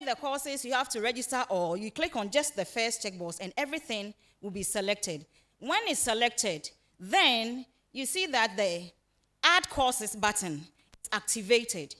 the courses you have to register, or you click on just the first checkbox and everything will be selected. When it's selected, then you see that the Add Courses button is activated.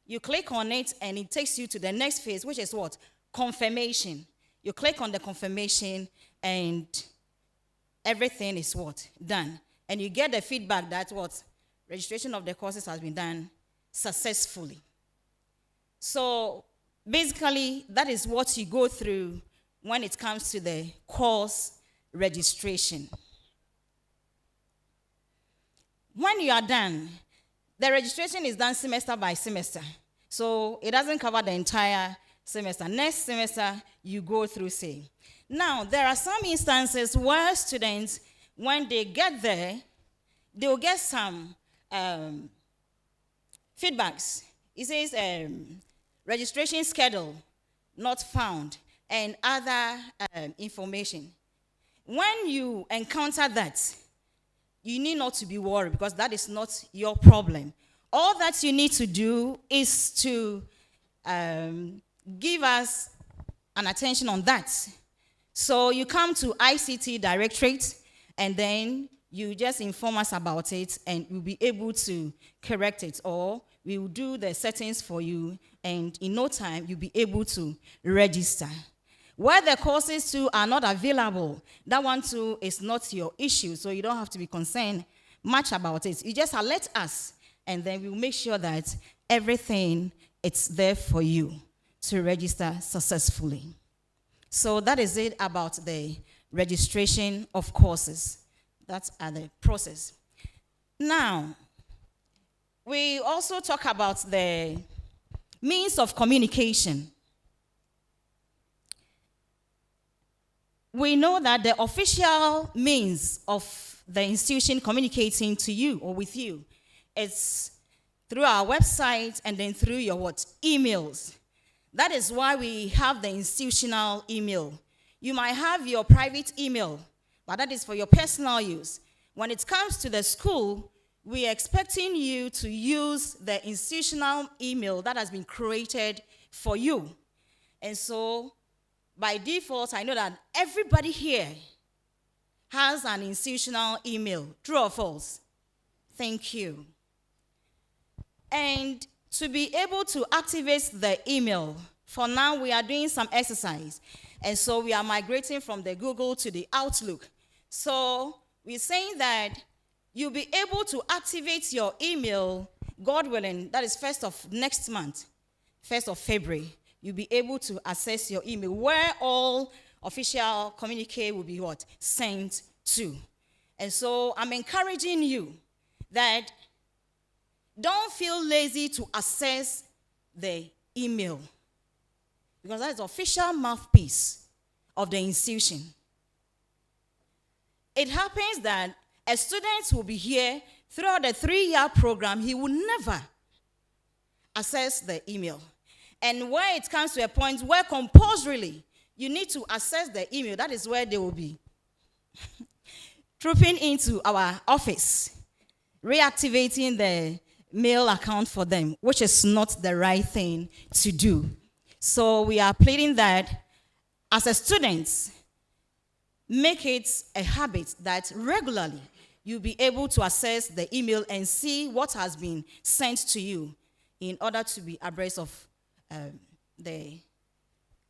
You click on it and it takes you to the next phase, which is what? Confirmation. You click on the confirmation and everything is what? Done. And you get the feedback that what? Registration of the courses has been done successfully. So basically, that is what you go through when it comes to the course registration. When you are done, the registration is done semester by semester. So it doesn't cover the entire semester. Next semester, you go through same. Now, there are some instances where students, when they get there, they will get some feedbacks. It says registration schedule not found and other information. When you encounter that, you need not to be worried because that is not your problem. All that you need to do is to give us an attention on that. So you come to ICT Directorate and then you just inform us about it and we'll be able to correct it, or we will do the settings for you and in no time you'll be able to register. Where the courses too are not available, that one too is not your issue, so you don't have to be concerned much about it. You just alert us, and then we'll make sure that everything is there for you to register successfully. So that is it about the registration of courses. That's the process. Now, we also talk about the means of communication. We know that the official means of the institution communicating to you or with you is through our website and then through your what? Emails. That is why we have the institutional email. You might have your private email, but that is for your personal use. When it comes to the school, we are expecting you to use the institutional email that has been created for you. And so, by default, I know that everybody here has an institutional email. True or false? Thank you. And to be able to activate the email, for now we are doing some exercise. And so we are migrating from the Google to the Outlook. So we're saying that you'll be able to activate your email, God willing, that is 1st of next month, 1st of February. You'll be able to access your email where all official communique will be what? Sent to. And so I'm encouraging you that don't feel lazy to access the email, because that is the official mouthpiece of the institution. It happens that a student will be here throughout the 3-year program, he will never access the email. And where it comes to a point where compulsorily you need to access the email, that is where they will be trooping into our office, reactivating the mail account for them, which is not the right thing to do. So we are pleading that as a student, make it a habit that regularly you'll be able to access the email and see what has been sent to you in order to be abreast of the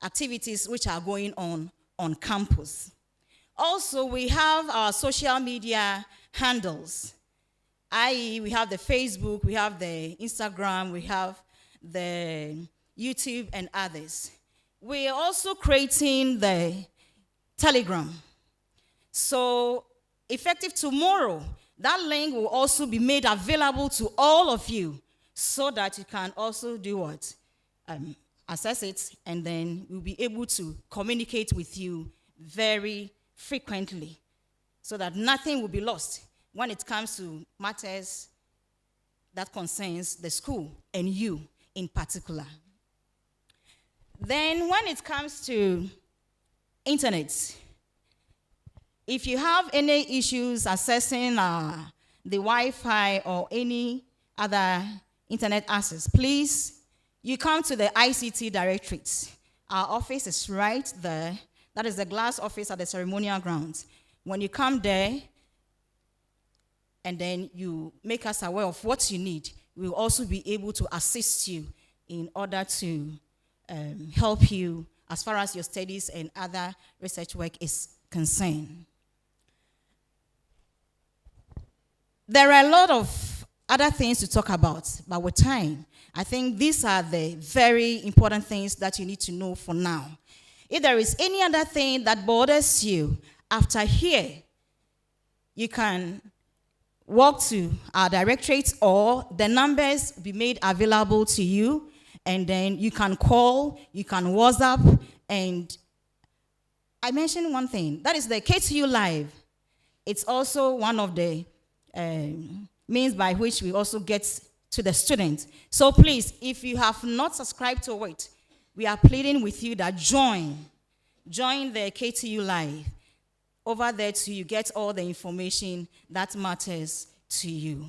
activities which are going on campus. Also, we have our social media handles, i.e. we have the Facebook, we have the Instagram, we have the YouTube and others. We are also creating the Telegram. So effective tomorrow, that link will also be made available to all of you so that you can also do what? Access it, and then we'll be able to communicate with you very frequently so that nothing will be lost when it comes to matters that concerns the school and you in particular. Then when it comes to internet, if you have any issues accessing the Wi-Fi or any other internet access, please, you come to the ICT Directorate. Our office is right there. That is the glass office at the ceremonial grounds. When you come there, and then you make us aware of what you need, we will also be able to assist you in order to help you as far as your studies and other research work is concerned. There are a lot of other things to talk about, but with time, I think these are the very important things that you need to know for now. If there is any other thing that bothers you after here, you can walk to our directorate, or the numbers will be made available to you, and then you can call, you can WhatsApp. And I mentioned one thing, that is the KTU Live. It's also one of the means by which we also get to the students. So please, if you have not subscribed to it, we are pleading with you that join the KTU Live. Over there too, you get all the information that matters to you.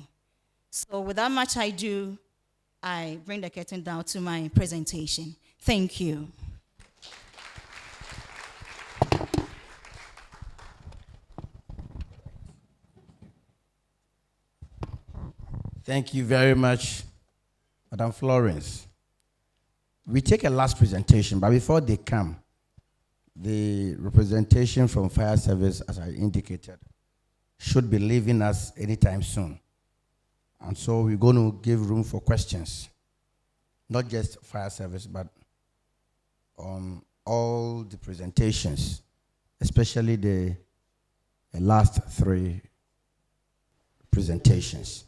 So without much ado, I bring the curtain down to my presentation. Thank you. Thank you very much, Madam Florence. We take a last presentation, but before they come, the representation from fire service, as I indicated, should be leaving us anytime soon. And so we're going to give room for questions, not just fire service, but on all the presentations, especially the last 3 presentations.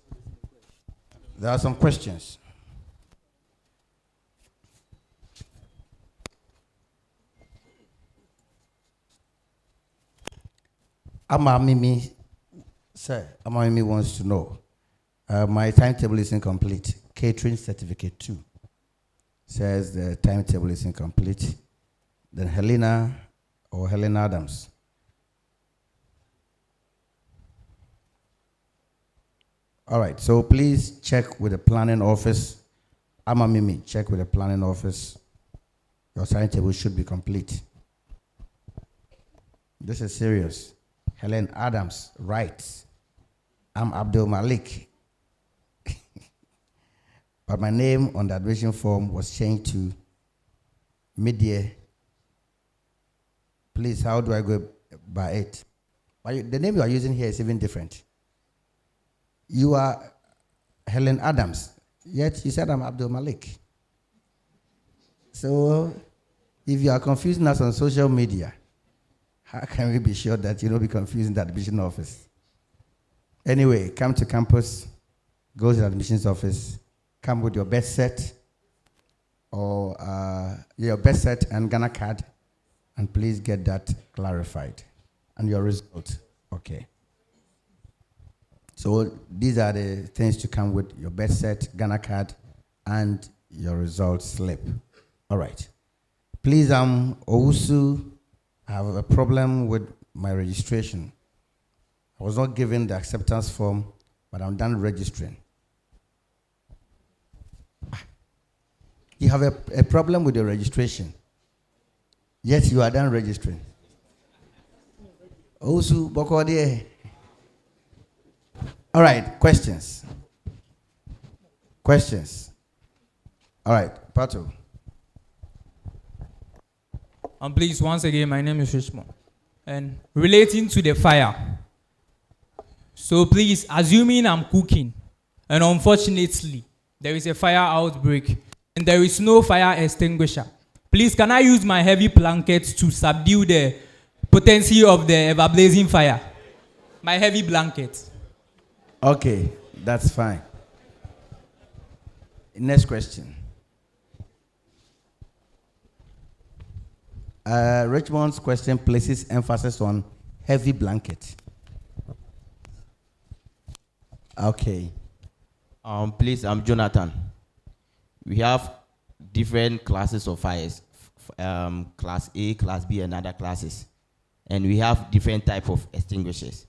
There are some questions. Amamimi, sir, Amamimi wants to know, my timetable is incomplete. Catering certificate 2 says the timetable is incomplete. Then Helena Adams. All right, so please check with the planning office. Amamimi, check with the planning office. Your timetable should be complete. This is serious. Helen Adams writes, I'm Abdul Malik. But my name on the admission form was changed to Midyear. Please, how do I go by it? But the name you are using here is even different. You are Helen Adams, yet you said I'm Abdul Malik. So, if you are confusing us on social media, how can we be sure that you don't be confusing the admission office? Anyway, come to campus, go to the admissions office, come with your best set, or your best set and Ghana card, and please get that clarified. And your result, okay. So these are the things to come with: your best set, Ghana card, and your result slip. All right. Please, Owusu, I have a problem with my registration. I was not given the acceptance form, but I'm done registering. You have a problem with your registration, yet you are done registering. Owusu, Bokode. All right, questions. Questions. All right, Pato. Please, once again, my name is Richmond. And relating to the fire. So please, assuming I'm cooking, and unfortunately, there is a fire outbreak, and there is no fire extinguisher. Please, can I use my heavy blanket to subdue the potency of the ever-blazing fire? My heavy blanket. Okay, that's fine. Next question. Richmond's question places emphasis on heavy blanket. Okay. Please, I'm Jonathan. We have different classes of fires, class A, class B, and other classes. And we have different type of extinguishers.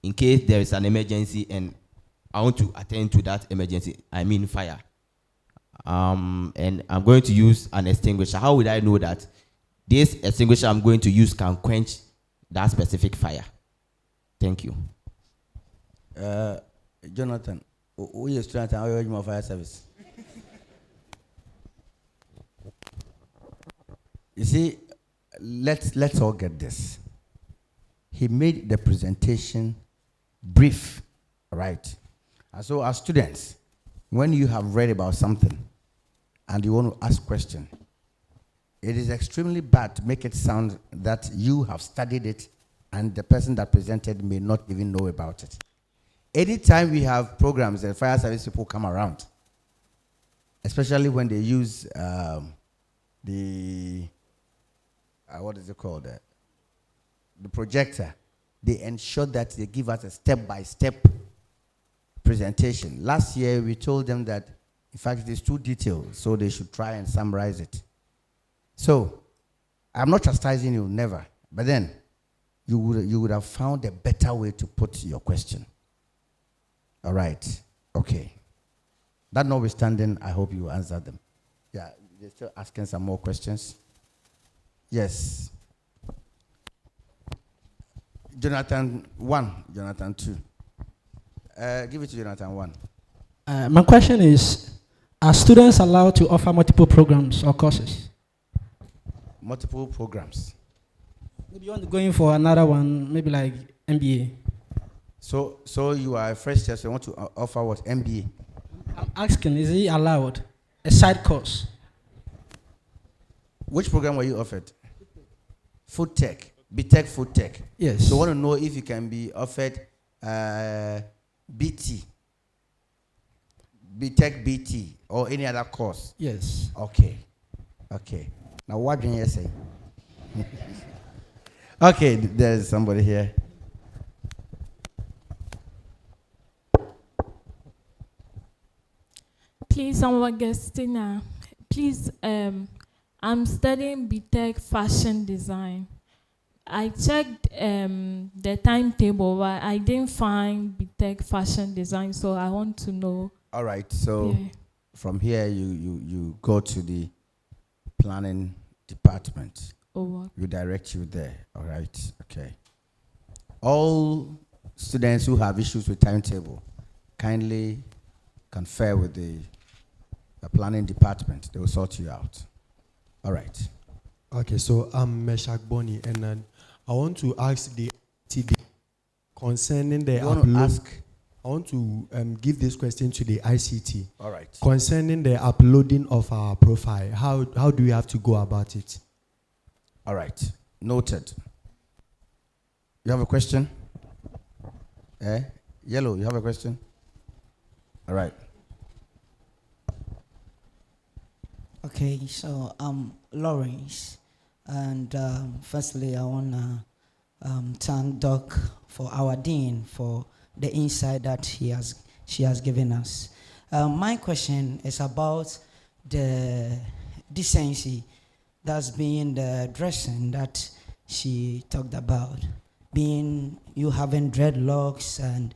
In case there is an emergency and I want to attend to that emergency, I mean fire. And I'm going to use an extinguisher. How would I know that this extinguisher I'm going to use can quench that specific fire. Thank you. Jonathan, who is student and how fire service? You see, let's all get this. He made the presentation brief, right? And so, as students, when you have read about something and you want to ask question, it is extremely bad to make it sound that you have studied it and the person that presented may not even know about it. Anytime we have programs and fire service people come around, especially when they use what is it called? The projector, they ensure that they give us a step-by-step presentation. Last year, we told them that, in fact, it is too detailed, so they should try and summarize it. So, I'm not chastising you, never. But then, you would have found a better way to put your question. All right. Okay. That notwithstanding, I hope you answer them. Yeah, they're still asking some more questions. Yes. Jonathan 1, Jonathan 2. Give it to Jonathan 1. My question is, are students allowed to offer multiple programs or courses? Multiple programs. Maybe you want to go in for another one, maybe like MBA. So you are a fresh year, so you want to offer what? MBA? I'm asking, is it allowed? A side course? Which program were you offered? Food tech. BTech food tech. Yes. So I want to know if you can be offered BT. BTech BT or any other course. Yes. Okay. Okay. Now what can you say? Okay, there's somebody here. Please, I'm Augustina. Please, I'm studying BTech fashion design. I checked the timetable, but I didn't find BTech fashion design, so I want to know. All right, so Yeah. from here you go to the planning department. Oh, what? We direct you there. All right, okay. All students who have issues with timetable, kindly confer with the planning department. They will sort you out. All right. Okay, so I'm Meshach Boni, and I want to ask the TD concerning the You want to upload. ask? I want to give this question to the ICT All right. concerning the uploading of our profile. How do we have to go about it? All right. Noted. You have a question? Yellow, you have a question? All right. Okay, so I'm Lawrence, and firstly I want to thank Doc for our dean for the insight that she has given us. My question is about the decency that's being the dressing that she talked about, being you having dreadlocks and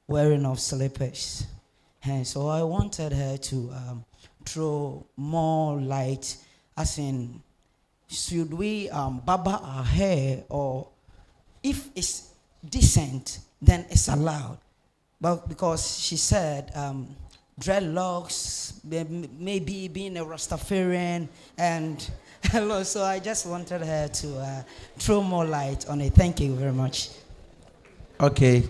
wearing of slippers. And so I wanted her to throw more light, as in, should we barber our hair, or if it's decent, then it's allowed. But because she said dreadlocks, maybe being a Rastafarian, and hello, so I just wanted her to throw more light on it. Thank you very much. Okay.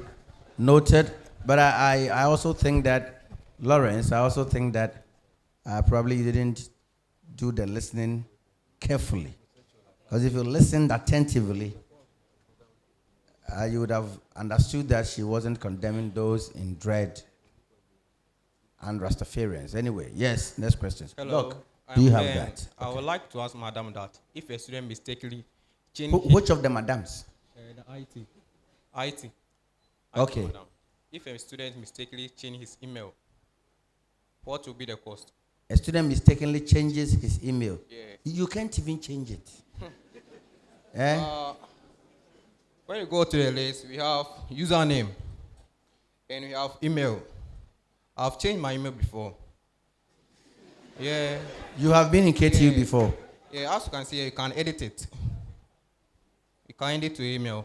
Noted. But I also think that, Lawrence, I also think that probably you didn't do the listening carefully. Because if you listened attentively, you would have understood that she wasn't condemning those in dread and Rastafarians. Anyway, yes, next question. Hello, Look, do you have Ben. that? I would like to ask Madam that if a student mistakenly change Which of the madams? the IT. Okay. Madam. If a student mistakenly change his email, what will be the cost? A student mistakenly changes his email. Yeah. You can't even change it. When you go to the list, we have username and we have email. I've changed my email before. Yeah. You have been in KTU before. Yeah, as you can see, you can edit it. You can edit to email.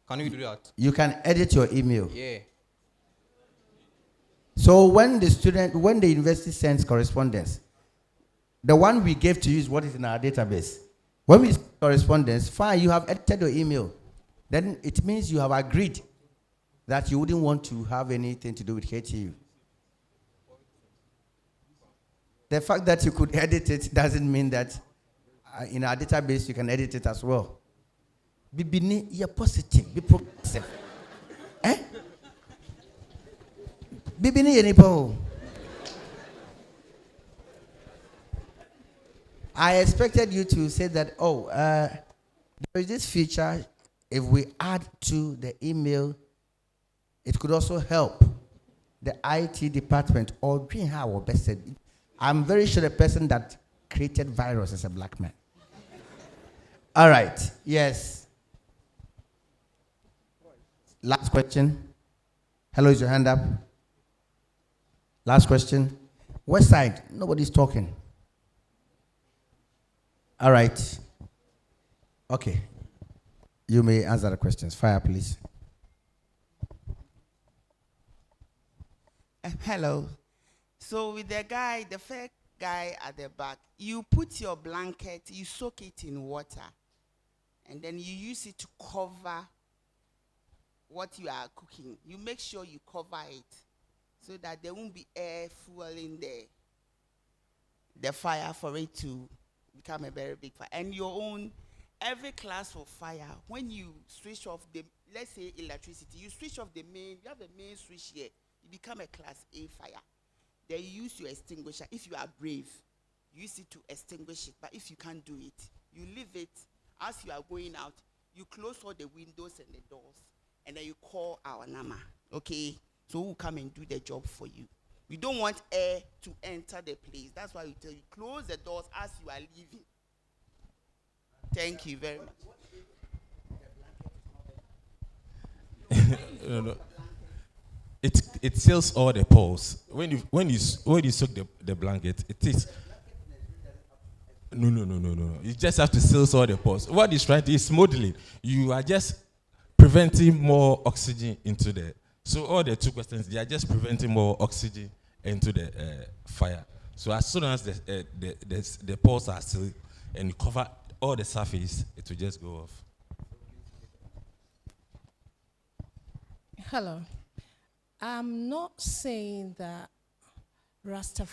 Can you do that? You can edit your email. Yeah. So when the university sends correspondence, the one we gave to you is what is in our database. When we send correspondence, fine, you have edited your email. Then it means you have agreed that you wouldn't want to have anything to do with KTU. The fact that you could edit it doesn't mean that in our database you can edit it as well. You're positive, be progressive. Eh? I expected you to say that, there is this feature, if we add to the email, it could also help the IT department or doing how our best said. I'm very sure the person that created virus is a black man. All right, yes. Last question. Hello, is your hand up? Last question. West side, nobody's talking. All right. Okay. You may answer the questions. Fire, please. Hello. So with the first guy at the back, you put your blanket, you soak it in water, and then you use it to cover what you are cooking. You make sure you cover it so that there won't be air fueling the fire for it to become a very big fire. And every class for fire, when you switch off let's say electricity, you switch off you have a main switch here, you become a class A fire. Then you use your extinguisher. If you are brave, use it to extinguish it. But if you can't do it, you leave it. As you are going out, you close all the windows and the doors, and then you call our NAMA, okay? So we'll come and do the job for you. We don't want air to enter the place. That's why we tell you, close the doors as you are leaving. Thank you very much. No. It seals all the pores. When you soak the blanket, it is. No. You just have to seal all the pores. What is trying to is modeling. You are just preventing more oxygen into the. So all the two questions, they are just preventing more oxygen into the fire. So as soon as the pores are sealed and you cover all the surface, it will just go off. Hello. I'm not saying that Rastafari